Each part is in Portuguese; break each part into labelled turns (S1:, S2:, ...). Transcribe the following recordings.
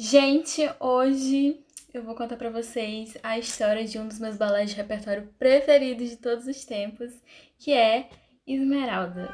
S1: Gente, hoje eu vou contar pra vocês a história de um dos meus balés de repertório preferidos de todos os tempos, que é Esmeralda.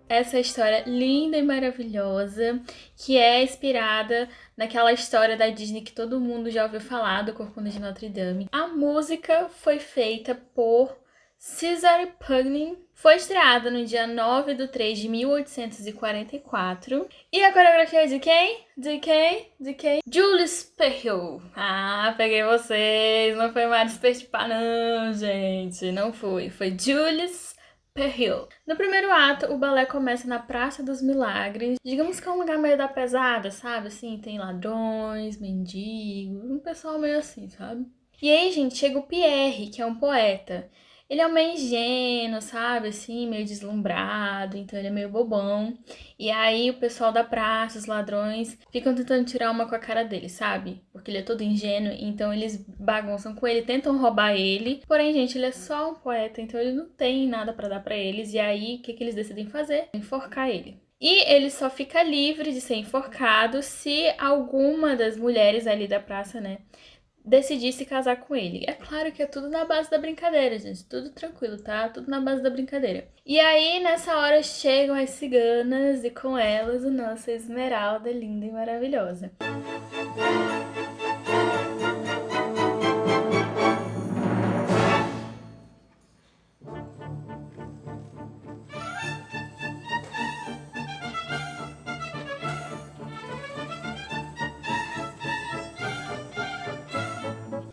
S1: Essa história linda e maravilhosa, que é inspirada naquela história da Disney que todo mundo já ouviu falar, do Corcunda de Notre Dame. A música foi feita por César Pugnin, foi estreada no dia 9 de 3 de 1844. E a coreografia é de quem? De quem? De quem? Jules Perriot. Ah, peguei vocês. Não foi Maris Pertipá, não, gente. Não foi. Foi Jules Perriot. No primeiro ato, o balé começa na Praça dos Milagres. Digamos que é um lugar meio da pesada, sabe? Assim, tem ladrões, mendigos, um pessoal meio assim, sabe? E aí, gente, chega o Pierre, que é um poeta. Ele é meio ingênuo, sabe? Assim, meio deslumbrado, então ele é meio bobão. E aí o pessoal da praça, os ladrões, ficam tentando tirar uma com a cara dele, sabe? Porque ele é todo ingênuo, então eles bagunçam com ele, tentam roubar ele. Porém, gente, ele é só um poeta, então ele não tem nada pra dar pra eles. E aí, o que eles decidem fazer? Enforcar ele. E ele só fica livre de ser enforcado se alguma das mulheres ali da praça, né, decidir se casar com ele. É claro que é tudo na base da brincadeira, gente. Tudo tranquilo, tá? Tudo na base da brincadeira. E aí, nessa hora, chegam as ciganas e com elas o nosso Esmeralda linda e maravilhosa.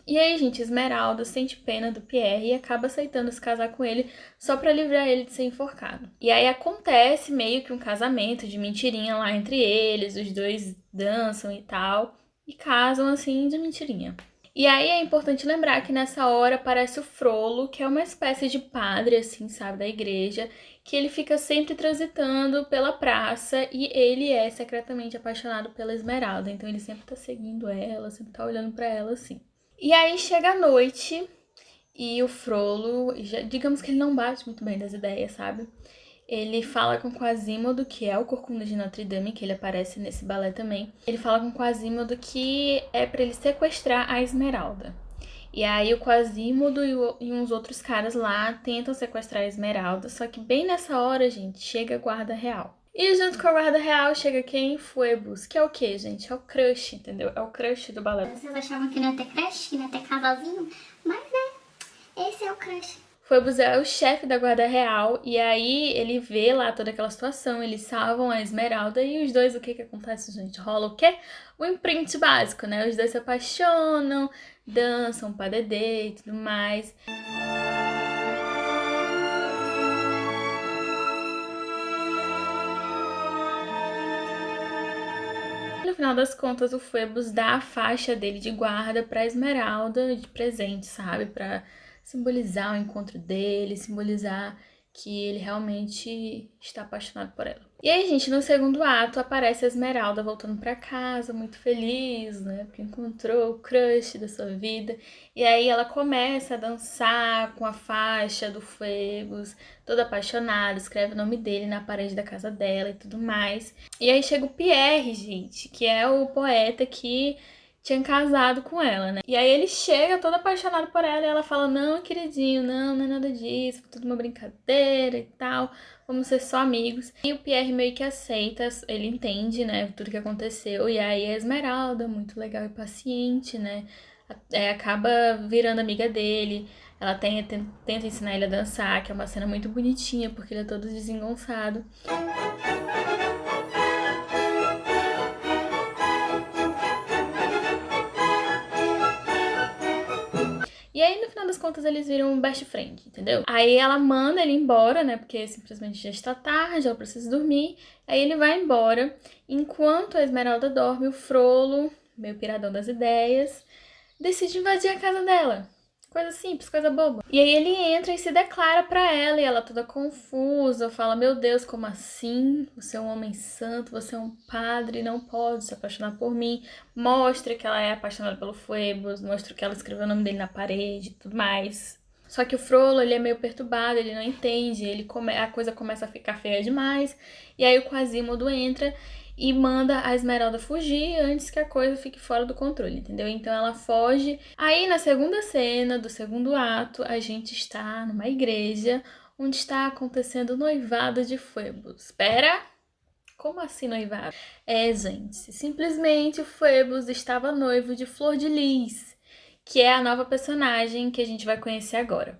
S1: E aí, gente, Esmeralda sente pena do Pierre e acaba aceitando se casar com ele só pra livrar ele de ser enforcado. E aí acontece meio que um casamento de mentirinha lá entre eles, os dois dançam e tal, e casam assim de mentirinha. E aí é importante lembrar que nessa hora aparece o Frollo, que é uma espécie de padre, assim, sabe, da igreja, que ele fica sempre transitando pela praça e ele é secretamente apaixonado pela Esmeralda, então ele sempre tá seguindo ela, sempre tá olhando pra ela assim. E aí chega a noite e o Frollo, digamos que ele não bate muito bem das ideias, sabe? Ele fala com Quasimodo, que é o Corcunda de Notre Dame, que ele aparece nesse balé também. Ele fala com Quasimodo que é pra ele sequestrar a Esmeralda. E aí o Quasimodo e uns outros caras lá tentam sequestrar a Esmeralda, só que bem nessa hora, gente, chega a guarda real. E junto com a guarda real chega quem? Phoebus, que é o quê, gente? É o crush, entendeu? É o crush do balé.
S2: Vocês achavam que não ia ter crush, que não ia ter casalzinho? Mas esse é o crush.
S1: Phoebus é o chefe da guarda real e aí ele vê lá toda aquela situação, eles salvam a Esmeralda e os dois, o que que acontece, gente? Rola o quê? O imprint básico, né? Os dois se apaixonam, dançam, padedê e tudo mais. No final das contas, o Phoebus dá a faixa dele de guarda pra Esmeralda de presente, sabe? Pra simbolizar o encontro dele, simbolizar que ele realmente está apaixonado por ela. E aí, gente, no segundo ato aparece a Esmeralda voltando pra casa, muito feliz, né? Porque encontrou o crush da sua vida. E aí ela começa a dançar com a faixa do Phoebus, toda apaixonada, escreve o nome dele na parede da casa dela e tudo mais. E aí chega o Pierre, gente, que é o poeta que tinha casado com ela, né? E aí ele chega todo apaixonado por ela e ela fala: Não, queridinho, não é nada disso, foi tudo uma brincadeira e tal, vamos ser só amigos. E o Pierre meio que aceita, ele entende, né, tudo que aconteceu. E aí a Esmeralda, muito legal e paciente, né, acaba virando amiga dele. Ela tenta ensinar ele a dançar, que é uma cena muito bonitinha, porque ele é todo desengonçado. E aí, no final das contas, eles viram um best friend, entendeu? Aí ela manda ele embora, né? Porque simplesmente já está tarde, ela precisa dormir. Aí ele vai embora. Enquanto a Esmeralda dorme, o Frollo, meio piradão das ideias, decide invadir a casa dela. Coisa simples, coisa boba. E aí ele entra e se declara pra ela, e ela toda confusa, fala, meu Deus, como assim? Você é um homem santo, você é um padre, não pode se apaixonar por mim. Mostra que ela é apaixonada pelo Phoebus, mostra que ela escreveu o nome dele na parede e tudo mais. Só que o Frollo, ele é meio perturbado, ele não entende, a coisa começa a ficar feia demais, e aí o Quasimodo entra e manda a Esmeralda fugir antes que a coisa fique fora do controle, entendeu? Então ela foge. Aí na segunda cena do segundo ato, a gente está numa igreja onde está acontecendo o noivado de Phoebus. Espera! Como assim noivado? Gente, simplesmente o Phoebus estava noivo de Flor de Lis, que é a nova personagem que a gente vai conhecer agora.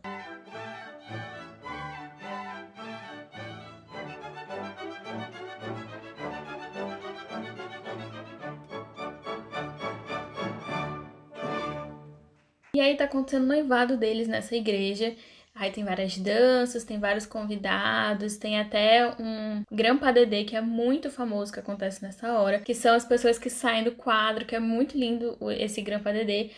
S1: E aí tá acontecendo o noivado deles nessa igreja. Aí tem várias danças, tem vários convidados, tem até um Grand Padedê que é muito famoso que acontece nessa hora, que são as pessoas que saem do quadro, que é muito lindo esse Grand Padedê.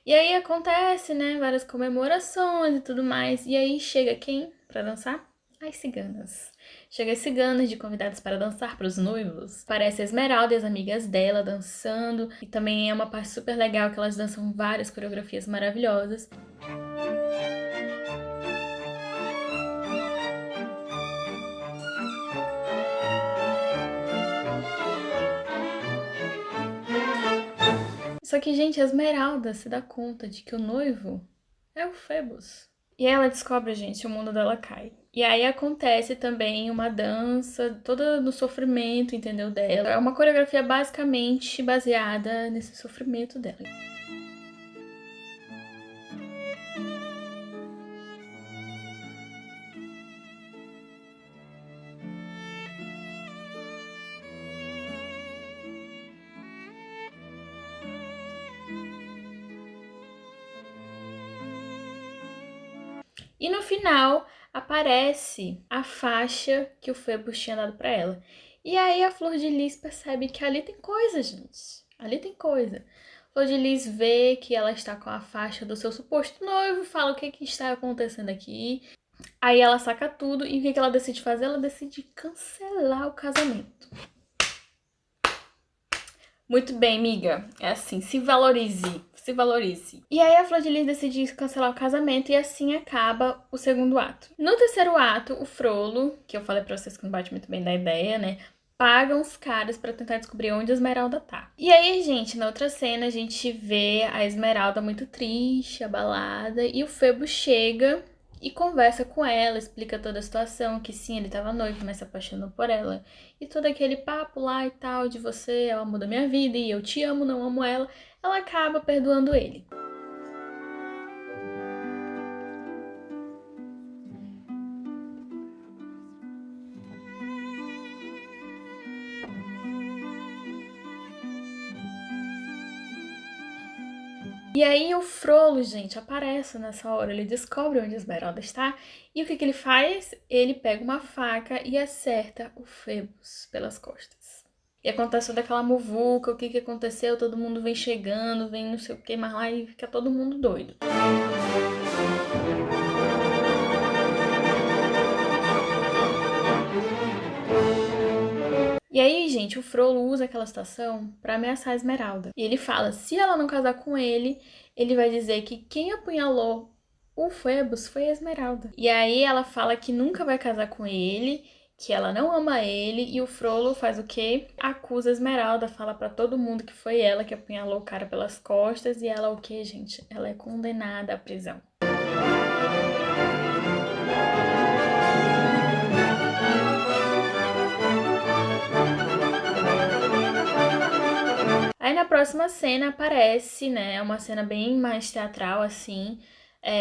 S1: E aí acontece, né, várias comemorações e tudo mais. E aí chega quem pra dançar? As ciganas. Chega as ciganas de convidadas para dançar para os noivos. Parece a Esmeralda e as amigas dela dançando. E também é uma parte super legal que elas dançam várias coreografias maravilhosas. Só que, gente, a Esmeralda se dá conta de que o noivo é o Phoebus. E ela descobre, gente, o mundo dela cai. E aí acontece também uma dança, toda no sofrimento, entendeu, dela. É uma coreografia basicamente baseada nesse sofrimento dela. E no final aparece a faixa que o Phoebus tinha dado pra ela. E aí a Flor de Lis percebe que ali tem coisa, gente. Ali tem coisa. Flor de Lis vê que ela está com a faixa do seu suposto noivo, fala o que está acontecendo aqui. Aí ela saca tudo e o que ela decide fazer? Ela decide cancelar o casamento. Muito bem, amiga. É assim, se valorize. Se valorize. E aí a Flor de Lis decide cancelar o casamento e assim acaba o segundo ato. No terceiro ato, o Frollo, que eu falei pra vocês que não bate muito bem da ideia, né? Paga uns caras pra tentar descobrir onde a Esmeralda tá. E aí, gente, na outra cena, a gente vê a Esmeralda muito triste, abalada, e o Phoebus chega e conversa com ela, explica toda a situação, que sim, ele tava noivo, mas se apaixonou por ela. E todo aquele papo lá e tal, de você é o amor da minha vida, e eu te amo, não amo ela, ela acaba perdoando ele. E aí o Frollo, gente, aparece nessa hora, ele descobre onde a Esmeralda está, e o que ele faz? Ele pega uma faca e acerta o Phoebus pelas costas. E acontece toda aquela muvuca, o que aconteceu, todo mundo vem chegando, vem não sei o que mais lá, e fica todo mundo doido. E aí, gente, o Frollo usa aquela situação pra ameaçar a Esmeralda. E ele fala, se ela não casar com ele, ele vai dizer que quem apunhalou o Phoebus foi a Esmeralda. E aí ela fala que nunca vai casar com ele, que ela não ama ele, e o Frollo faz o quê? Acusa a Esmeralda, fala pra todo mundo que foi ela que apunhalou o cara pelas costas, e ela o quê, gente? Ela é condenada à prisão. Aí na próxima cena aparece, né, uma cena bem mais teatral, assim,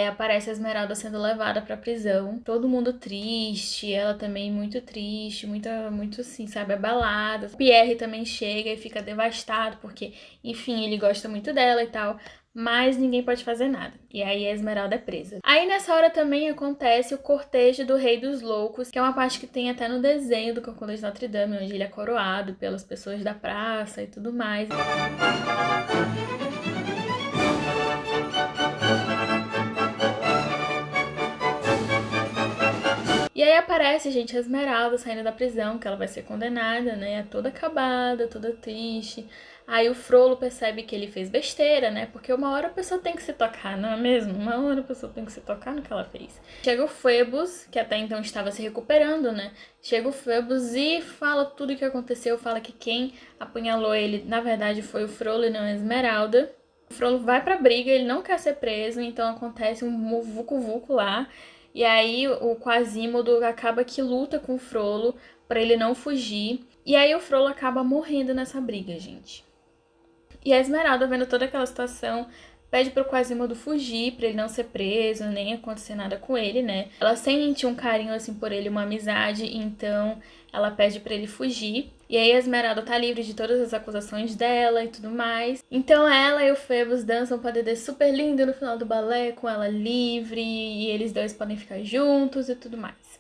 S1: aparece a Esmeralda sendo levada pra prisão, todo mundo triste, ela também muito triste, muito assim, sabe, abalada. O Pierre também chega e fica devastado, porque, enfim, ele gosta muito dela e tal, mas ninguém pode fazer nada. E aí a Esmeralda é presa. Aí nessa hora também acontece o cortejo do Rei dos Loucos, que é uma parte que tem até no desenho do Corcunda de Notre Dame, onde ele é coroado pelas pessoas da praça e tudo mais. E aí aparece, gente, a Esmeralda saindo da prisão, que ela vai ser condenada, né? Toda acabada, toda triste. Aí o Frollo percebe que ele fez besteira, né? Porque uma hora a pessoa tem que se tocar, não é mesmo? Uma hora a pessoa tem que se tocar no que ela fez. Chega o Phoebus, que até então estava se recuperando, né? Chega o Phoebus e fala tudo o que aconteceu, fala que quem apunhalou ele, na verdade, foi o Frollo e não a Esmeralda. O Frollo vai pra briga, ele não quer ser preso, então acontece um vucu-vucu lá. E aí o Quasimodo acaba que luta com o Frollo pra ele não fugir. E aí o Frollo acaba morrendo nessa briga, gente. E a Esmeralda, vendo toda aquela situação, pede pro Quasimodo fugir, pra ele não ser preso, nem acontecer nada com ele, né? Ela sente um carinho, assim, por ele, uma amizade, então ela pede pra ele fugir. E aí a Esmeralda tá livre de todas as acusações dela e tudo mais. Então ela e o Phoebus dançam um padedê super lindo no final do balé, com ela livre, e eles dois podem ficar juntos e tudo mais.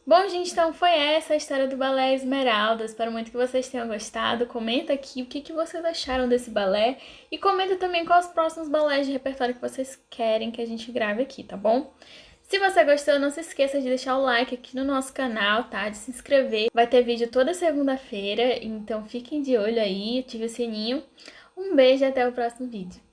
S1: Bom, gente, então foi essa a história do Balé Esmeralda. Espero muito que vocês tenham gostado. Comenta aqui o que vocês acharam desse balé. E comenta também quais os próximos balés de repertório que vocês querem que a gente grave aqui, tá bom? Se você gostou, não se esqueça de deixar o like aqui no nosso canal, tá? De se inscrever. Vai ter vídeo toda segunda-feira, então fiquem de olho aí, ative o sininho. Um beijo e até o próximo vídeo.